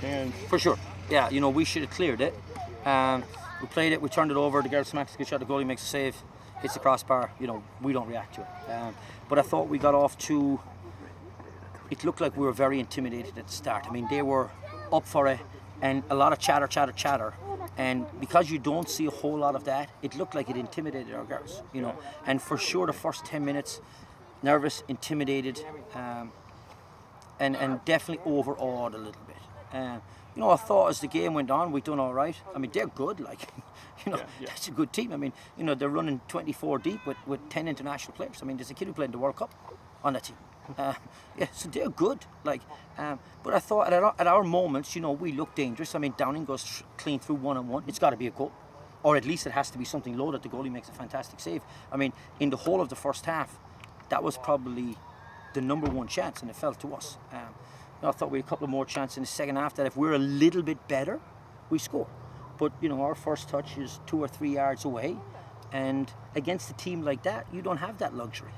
chance. For sure. Yeah, we should have cleared it. We played it, we turned it over, the girl smacks a good shot, the goalie makes a save, hits the crossbar, we don't react to it. But I thought we got off to, it looked like we were very intimidated at the start. I mean, they were up for it, and a lot of chatter. And because you don't see a whole lot of that, it looked like it intimidated our girls, And for sure, the first 10 minutes, nervous, intimidated, and definitely overawed a little bit. I thought as the game went on, we'd done all right. I mean, they're good, that's a good team. I mean, they're running 24 deep with 10 international players. I mean, there's a kid who played in the World Cup on that team. So they're good. But I thought at our moments, we look dangerous. I mean, Downing goes clean through 1-on-1. It's got to be a goal. Or at least it has to be something low that the goalie makes a fantastic save. I mean, in the whole of the first half, that was probably the number one chance, and it fell to us. I thought we had a couple of more chances in the second half that if we're a little bit better, we score. But, our first touch is 2 or 3 yards away, and against a team like that, you don't have that luxury.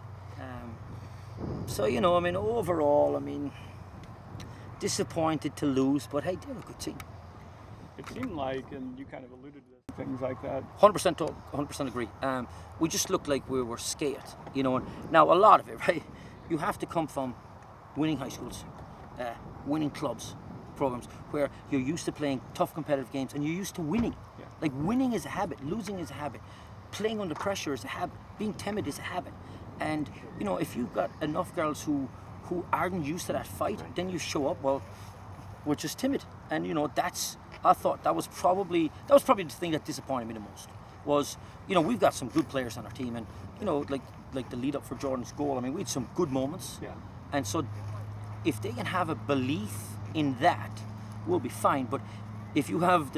Overall, disappointed to lose, but hey, they're a good team. It seemed like, and you kind of alluded to things like that. 100% agree. We just looked like we were scared, And now, a lot of it, right? You have to come from winning high schools, winning clubs, programs, where you're used to playing tough competitive games and you're used to winning. Yeah. Like, winning is a habit, losing is a habit, playing under pressure is a habit, being timid is a habit. And, if you've got enough girls who aren't used to that fight, then you show up, well, we're just timid. And, I thought that was probably the thing that disappointed me the most. Was, we've got some good players on our team, and, like the lead up for Jordan's goal, we had some good moments. Yeah. And so if they can have a belief in that, we'll be fine. But if you have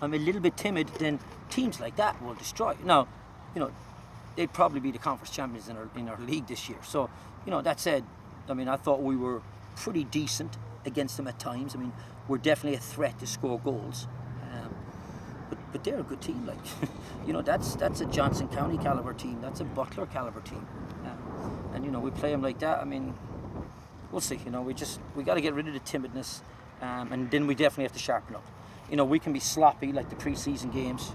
I'm a little bit timid, then teams like that will destroy you. Now, they'd probably be the conference champions in our league this year. So, that said, I thought we were pretty decent against them at times. We're definitely a threat to score goals. But they're a good team. That's a Johnson County caliber team. That's a Butler caliber team. And we play them like that. We'll see. We got to get rid of the timidness, and then we definitely have to sharpen up. We can be sloppy like the pre-season games.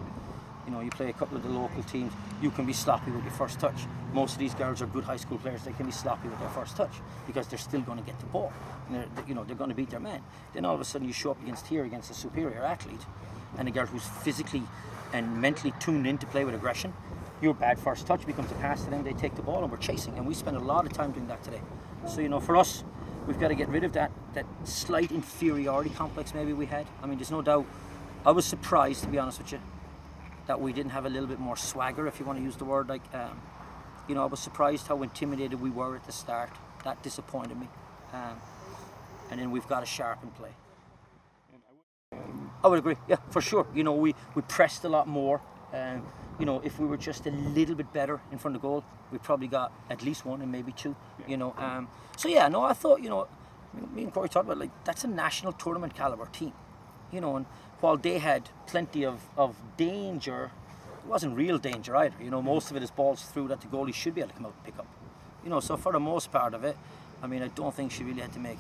You play a couple of the local teams, you can be sloppy with your first touch. Most of these girls are good high school players, they can be sloppy with their first touch because they're still going to get the ball. And they're going to beat their man. Then all of a sudden you show up against a superior athlete, and a girl who's physically and mentally tuned in to play with aggression. Your bad first touch becomes a pass to them, they take the ball, and we're chasing. And we spend a lot of time doing that today. So, for us, we've got to get rid of that slight inferiority complex maybe we had. There's no doubt. I was surprised, to be honest with you, that we didn't have a little bit more swagger, if you want to use the word. I was surprised how intimidated we were at the start. That disappointed me. And then we've got to sharpen play. I would agree, yeah, for sure. We pressed a lot more. If we were just a little bit better in front of goal, we probably got at least one and maybe two. Yeah. I thought, me and Corey talked about, that's a national tournament caliber team. And while they had plenty of danger, it wasn't real danger either. Most of it is balls through that the goalie should be able to come out and pick up. So for the most part of it, I don't think she really had to make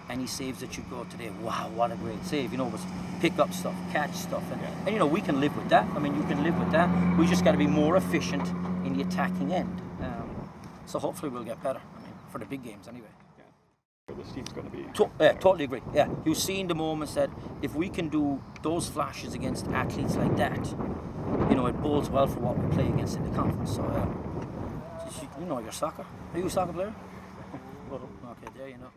any saves that you go today. Wow, what a great save. It was pick up stuff, catch stuff. And we can live with that. You can live with that. We just got to be more efficient in the attacking end. So hopefully we'll get better. For the big games anyway. This team's going to be... Totally agree. Yeah, you've seen the moments that if we can do those flashes against athletes like that, it bodes well for what we play against in the conference. So, your soccer. Are you a soccer player? Little. Okay, there you know.